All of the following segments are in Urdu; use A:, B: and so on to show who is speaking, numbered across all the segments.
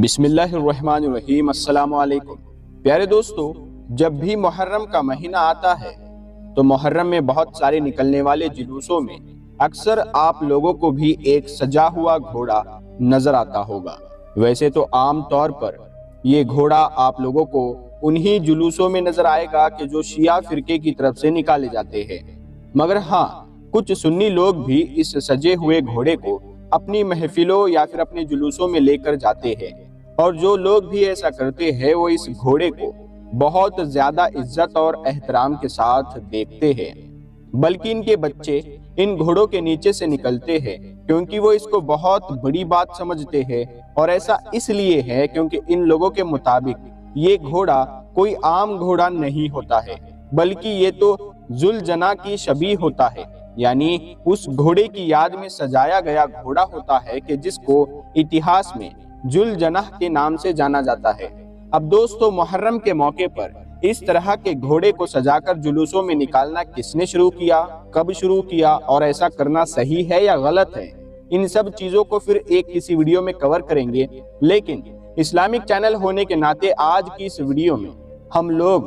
A: بسم اللہ الرحمن الرحیم۔ السلام علیکم پیارے دوستو، جب بھی محرم کا مہینہ آتا ہے تو محرم میں بہت سارے نکلنے والے جلوسوں میں اکثر آپ لوگوں کو بھی ایک سجا ہوا گھوڑا نظر آتا ہوگا۔ ویسے تو عام طور پر یہ گھوڑا آپ لوگوں کو انہی جلوسوں میں نظر آئے گا کہ جو شیعہ فرقے کی طرف سے نکالے جاتے ہیں، مگر ہاں، کچھ سنی لوگ بھی اس سجے ہوئے گھوڑے کو اپنی محفلوں یا پھر اپنے جلوسوں میں لے کر جاتے ہیں، اور جو لوگ بھی ایسا کرتے ہیں وہ اس گھوڑے کو بہت زیادہ عزت اور احترام کے ساتھ دیکھتے ہیں، بلکہ ان کے بچے ان گھوڑوں کے نیچے سے نکلتے ہیں کیونکہ وہ اس کو بہت بڑی بات سمجھتے ہیں، اور ایسا اس لیے ہے کیونکہ ان لوگوں کے مطابق یہ گھوڑا کوئی عام گھوڑا نہیں ہوتا ہے، بلکہ یہ تو ذوالجناح کی شبیہ ہوتا ہے، یعنی اس گھوڑے کی یاد میں سجایا گیا گھوڑا ہوتا ہے کہ جس کو اتہاس میں ذوالجناح کے نام سے جانا جاتا ہے۔ اب دوستو، محرم کے موقع پر اس طرح کے گھوڑے کو سجا کر جلوسوں میں نکالنا کس نے شروع کیا، کب شروع کیا، اور ایسا کرنا صحیح ہے یا غلط ہے، ان سب چیزوں کو پھر ایک کسی ویڈیو میں کور کریں گے۔ لیکن اسلامک چینل ہونے کے ناطے آج کی اس ویڈیو میں ہم لوگ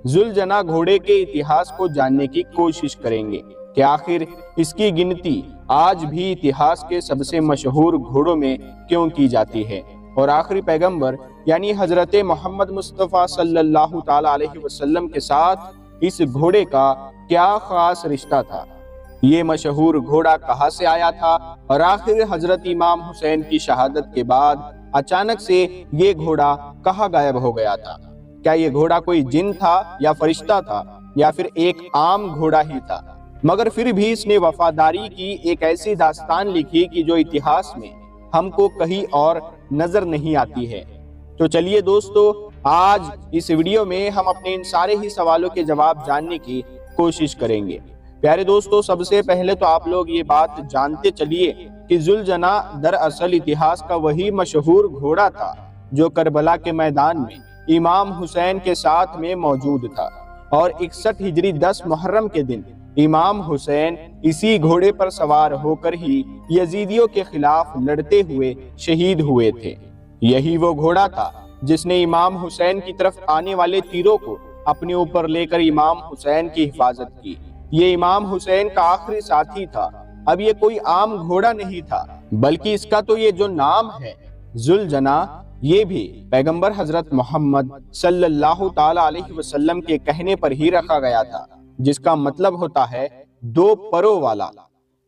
A: ذوالجناح گھوڑے کے اتہاس کو جاننے کی کوشش کریں گے کہ آخر اس کی گنتی آج بھی اتہاس کے سب سے مشہور گھوڑوں میں کیوں کی جاتی ہے، اور آخری پیغمبر یعنی حضرت محمد مصطفیٰ صلی اللہ تعالی علیہ وسلم کے ساتھ اس گھوڑے کا کیا خاص رشتہ تھا، یہ مشہور گھوڑا کہاں سے آیا تھا، اور آخر حضرت امام حسین کی شہادت کے بعد اچانک سے یہ گھوڑا کہاں غائب ہو گیا تھا۔ کیا یہ گھوڑا کوئی جن تھا یا فرشتہ تھا یا پھر ایک عام گھوڑا ہی تھا، مگر پھر بھی اس نے وفاداری کی ایک ایسی داستان لکھی کہ جو اتہاس میں ہم کو کہیں اور نظر نہیں آتی ہے۔ تو چلیے دوستو، آج اس ویڈیو میں ہم اپنے ان سارے ہی سوالوں کے جواب جاننے کی کوشش کریں گے۔ پیارے دوستو، سب سے پہلے تو آپ لوگ یہ بات جانتے چلیے کہ ذوالجناح دراصل اتہاس کا وہی مشہور گھوڑا تھا جو کربلا کے میدان میں امام حسین کے ساتھ میں موجود تھا، اور 61 ہجری 10 محرم کے دن امام حسین اسی گھوڑے پر سوار ہو کر ہی یزیدیوں کے خلاف لڑتے ہوئے شہید ہوئے تھے۔ یہی وہ گھوڑا تھا جس نے امام حسین کی طرف آنے والے تیروں کو اپنے اوپر لے کر امام حسین کی حفاظت کی۔ یہ امام حسین کا آخری ساتھی تھا۔ اب یہ کوئی عام گھوڑا نہیں تھا، بلکہ اس کا تو یہ جو نام ہے ذوالجناح، یہ بھی پیغمبر حضرت محمد صلی اللہ تعالی علیہ وسلم کے کہنے پر ہی رکھا گیا تھا، جس کا مطلب ہوتا ہے دو پروں والا۔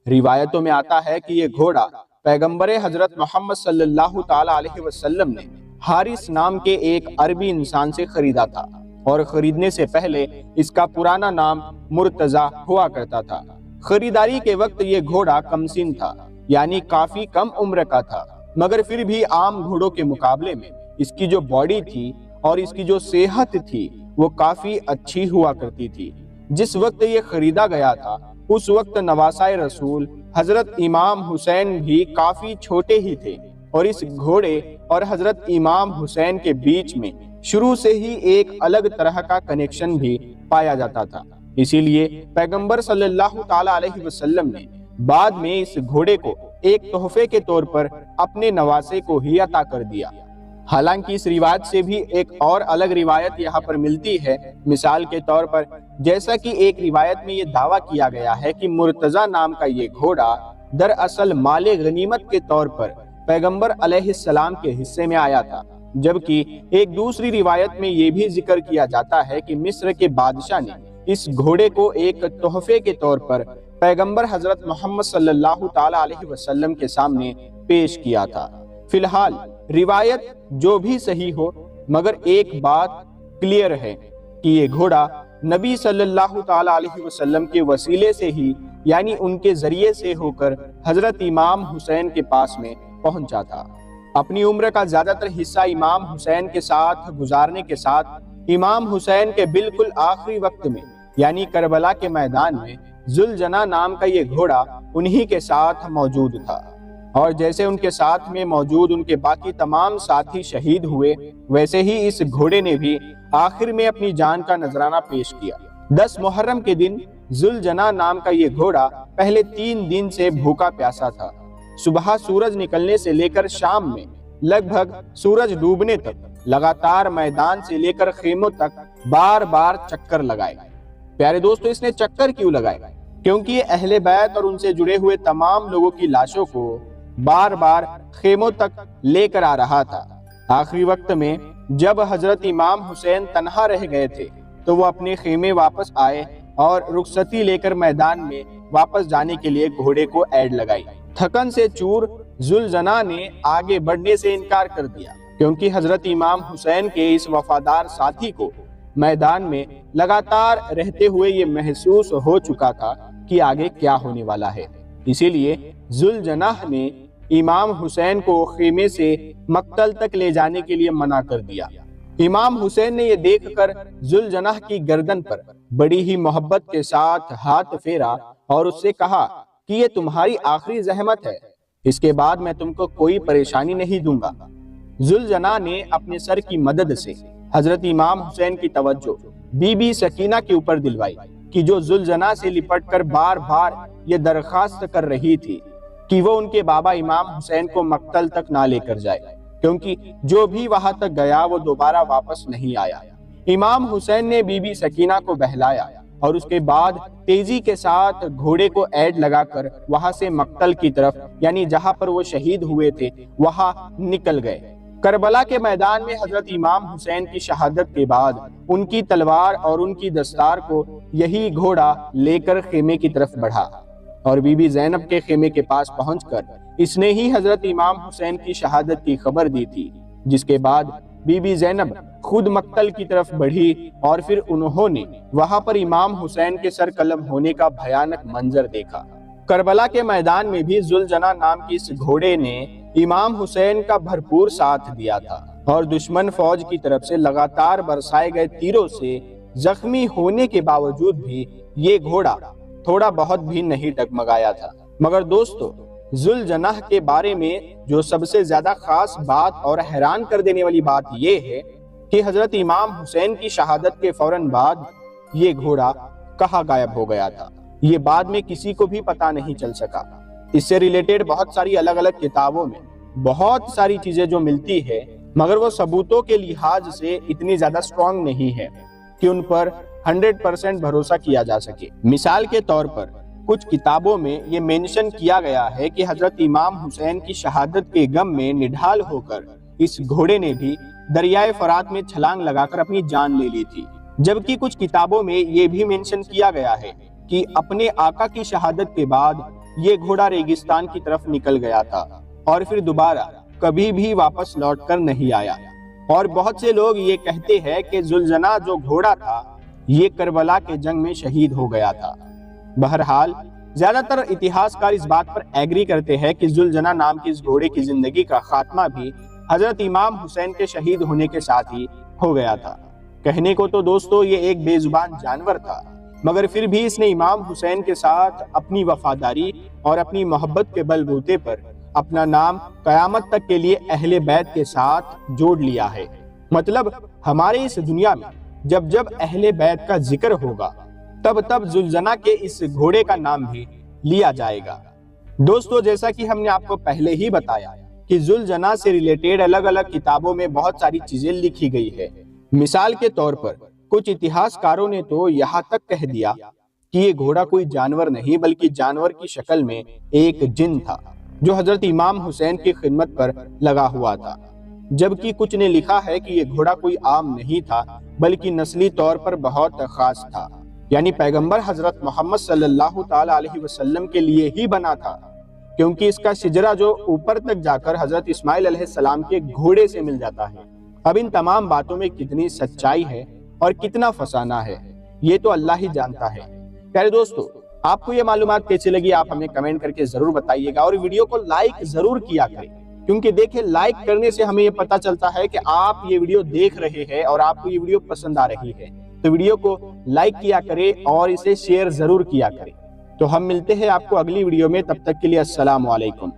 A: روایتوں میں آتا ہے کہ یہ گھوڑا پیغمبر حضرت محمد صلی اللہ تعالی علیہ وسلم نے حارث نام کے ایک عربی انسان سے خریدا تھا، اور خریدنے سے پہلے اس کا پرانا نام مرتضی ہوا کرتا تھا۔ خریداری کے وقت یہ گھوڑا کم سن تھا، یعنی کافی کم عمر کا تھا، مگر پھر بھی عام گھوڑوں کے مقابلے میں اس کی جو باڈی تھی اور اس کی جو صحت تھی وہ کافی اچھی ہوا کرتی تھی۔ جس وقت یہ خریدا گیا تھا اس وقت نواسۂ رسول حضرت امام حسین بھی کافی چھوٹے ہی تھے، اور اس گھوڑے اور حضرت امام حسین کے بیچ میں شروع سے ہی ایک الگ طرح کا کنیکشن بھی پایا جاتا تھا۔ اسی لیے پیغمبر صلی اللہ تعالی علیہ وسلم نے بعد میں اس گھوڑے کو ایک تحفے کے طور پر اپنے نواسے کو ہی عطا کر دیا۔ حالانکہ اس روایت سے بھی ایک اور الگ روایت یہاں پر ملتی ہے۔ مثال کے طور پر جیسا کہ ایک روایت میں یہ دعویٰ کیا گیا ہے کہ مرتضی نام کا یہ گھوڑا دراصل مال غنیمت کے طور پر پیغمبر علیہ السلام کے حصے میں آیا تھا، جبکہ ایک دوسری روایت میں یہ بھی ذکر کیا جاتا ہے کہ مصر کے بادشاہ نے اس گھوڑے کو ایک تحفے کے طور پر پیغمبر حضرت محمد صلی اللہ تعالی علیہ وسلم کے سامنے پیش کیا تھا۔ فی الحال روایت جو بھی صحیح ہو، مگر ایک بات کلیئر ہے کہ یہ گھوڑا نبی صلی اللہ تعالی علیہ وسلم کے وسیلے سے ہی، یعنی ان کے ذریعے سے ہو کر حضرت امام حسین کے پاس میں پہنچا تھا۔ اپنی عمر کا زیادہ تر حصہ امام حسین کے ساتھ گزارنے کے ساتھ امام حسین کے بالکل آخری وقت میں، یعنی کربلا کے میدان میں، ذوالجناح نام کا یہ گھوڑا انہی کے ساتھ موجود تھا، اور جیسے ان کے ساتھ میں موجود ان کے باقی تمام ساتھی شہید ہوئے، ویسے ہی اس گھوڑے نے بھی آخر میں اپنی جان کا نذرانہ پیش کیا۔ 10 محرم کے دن ذوالجناح نام کا یہ گھوڑا پہلے 3 دن سے بھوکا پیاسا تھا۔ صبح سورج نکلنے سے لے کر شام میں لگ بھگ سورج ڈوبنے تک لگاتار میدان سے لے کر خیموں تک بار بار چکر لگائے۔ پیارے دوستو، اس نے چکر کیوں لگائے؟ کیونکہ یہ اہل بیت اور ان سے جڑے ہوئے تمام لوگوں کی لاشوں کو بار بار خیموں تک لے کر آ رہا تھا۔ آخری وقت میں جب حضرت امام حسین تنہا رہ گئے تھے تو وہ اپنے خیمے واپس آئے اور رخصتی لے کر میدان میں واپس جانے کے لیے گھوڑے کو ایڑ لگائی۔ تھکن سے چور ذوالجناح نے آگے بڑھنے سے انکار کر دیا، کیونکہ حضرت امام حسین کے اس وفادار ساتھی کو میدان میں لگاتار رہتے ہوئے یہ محسوس ہو چکا تھا کہ آگے کیا ہونے والا ہے۔ اسی لیے ذوالجناح نے امام حسین کو خیمے سے مقتل تک لے جانے کے لیے منع کر دیا۔ امام حسین نے یہ دیکھ کر ذوالجناح کی گردن پر بڑی ہی محبت کے ساتھ ہاتھ پھیرا اور اس سے کہا کہ یہ تمہاری آخری زحمت ہے، اس کے بعد میں تم کو کوئی پریشانی نہیں دوں گا۔ ذوالجناح نے اپنے سر کی مدد سے حضرت امام حسین کی توجہ بی بی سکینہ کے اوپر دلوائی کہ جو ذوالجناح سے لپٹ کر بار بار یہ درخواست کر رہی تھی کہ وہ ان کے بابا امام حسین کو مقتل تک نہ لے کر جائے، کیونکہ جو بھی وہاں تک گیا وہ دوبارہ واپس نہیں آیا۔ امام حسین نے بی بی سکینہ کو بہلایا اور اس کے بعد تیزی کے ساتھ گھوڑے کو ایڑ لگا کر وہاں سے مقتل کی طرف، یعنی جہاں پر وہ شہید ہوئے تھے، وہاں نکل گئے۔ کربلا کے میدان میں حضرت امام حسین کی شہادت کے بعد ان کی تلوار اور ان کی دستار کو یہی گھوڑا لے کر خیمے کی طرف بڑھا اور بی بی زینب کے خیمے کے پاس پہنچ کر اس نے ہی حضرت امام حسین کی شہادت کی خبر دی تھی، جس کے بعد بی بی زینب خود مقتل کی طرف بڑھی اور پھر انہوں نے وہاں پر امام حسین کے سر قلم ہونے کا بھیانک منظر دیکھا۔ کربلا کے میدان میں بھی ذوالجناح نام کی اس گھوڑے نے امام حسین کا بھرپور ساتھ دیا تھا اور دشمن فوج کی طرف سے لگاتار برسائے گئے تیروں سے زخمی ہونے کے باوجود بھی یہ گھوڑا تھوڑا بہت بھی نہیں ڈگمگایا تھا۔ مگر دوستو، ذوالجناح کے بارے میں جو سب سے زیادہ خاص بات اور حیران کر دینے والی بات یہ ہے کہ حضرت امام حسین کی شہادت کے فوراً بعد یہ گھوڑا کہاں غائب ہو گیا تھا، یہ بعد میں کسی کو بھی پتہ نہیں چل سکا۔ اس سے ریلیٹڈ بہت ساری الگ الگ کتابوں میں بہت ساری چیزیں جو ملتی ہے، مگر وہ ثبوتوں کے لحاظ سے اتنی زیادہ سٹرونگ نہیں ہے کہ ان پر 100% بھروسہ کیا جا سکے۔ مثال کے طور پر کچھ کتابوں میں یہ مینشن کیا گیا ہے کہ حضرت امام حسین کی شہادت کے غم میں نڈھال ہو کر اس گھوڑے نے بھی دریائے فرات میں چھلانگ لگا کر اپنی جان لے لی تھی، جبکہ کچھ کتابوں میں یہ بھی مینشن کیا گیا ہے کہ اپنے آقا کی شہادت کے بعد یہ گھوڑا ریگستان کی طرف نکل گیا تھا اور پھر دوبارہ کبھی بھی واپس لوٹ کر نہیں آیا۔ اور بہت سے لوگ یہ کہتے ہیں کہ ذوالجناح جو گھوڑا تھا یہ کربلا کے جنگ میں شہید ہو گیا تھا۔ بہرحال زیادہ تر اتہاسکار اس بات پر ایگری کرتے ہیں کہ ذوالجناح نام کی اس گھوڑے کی زندگی کا خاتمہ بھی حضرت امام حسین کے شہید ہونے کے ساتھ ہی ہو گیا تھا۔ کہنے کو تو دوستو یہ ایک بے زبان جانور تھا، مگر پھر بھی اس نے امام حسین کے ساتھ اپنی وفاداری اور اپنی محبت کے بل بوتے پر اپنا نام قیامت تک کے لیے اہل بیت کے ساتھ جوڑ لیا ہے۔ مطلب ہمارے اس دنیا میں جب جب اہل بیت کا ذکر ہوگا تب تب ذوالجناح کے اس گھوڑے کا نام بھی لیا جائے گا۔ دوستو، جیسا کہ ہم نے آپ کو پہلے ہی بتایا کہ ذوالجناح سے ریلیٹڈ الگ الگ کتابوں میں بہت ساری چیزیں لکھی گئی ہے۔ مثال کے طور پر کچھ اتہاسکاروں نے تو یہاں تک کہہ دیا کہ یہ گھوڑا کوئی جانور نہیں بلکہ جانور کی شکل میں ایک جن تھا جو حضرت امام حسین کی خدمت پر لگا ہوا تھا، جبکہ کچھ نے لکھا ہے کہ یہ گھوڑا کوئی عام نہیں تھا بلکہ نسلی طور پر بہت خاص تھا، یعنی پیغمبر حضرت محمد صلی اللہ تعالی علیہ وسلم کے لیے ہی بنا تھا، کیونکہ اس کا شجرہ جو اوپر تک جا کر حضرت اسماعیل علیہ السلام کے گھوڑے سے مل جاتا ہے۔ اب ان تمام باتوں میں کتنی سچائی ہے اور کتنا فسانہ ہے یہ تو اللہ ہی جانتا ہے۔ پیارے دوستو، آپ کو یہ معلومات کیسی لگی آپ ہمیں کمنٹ کر کے ضرور بتائیے گا، اور ویڈیو کو لائک ضرور کیا کریں، کیونکہ دیکھیں لائک کرنے سے ہمیں یہ پتہ چلتا ہے کہ آپ یہ ویڈیو دیکھ رہے ہیں اور آپ کو یہ ویڈیو پسند آ رہی ہے، تو ویڈیو کو لائک کیا کریں اور اسے شیئر ضرور کیا کریں۔ تو ہم ملتے ہیں آپ کو اگلی ویڈیو میں، تب تک کے لیے السلام علیکم۔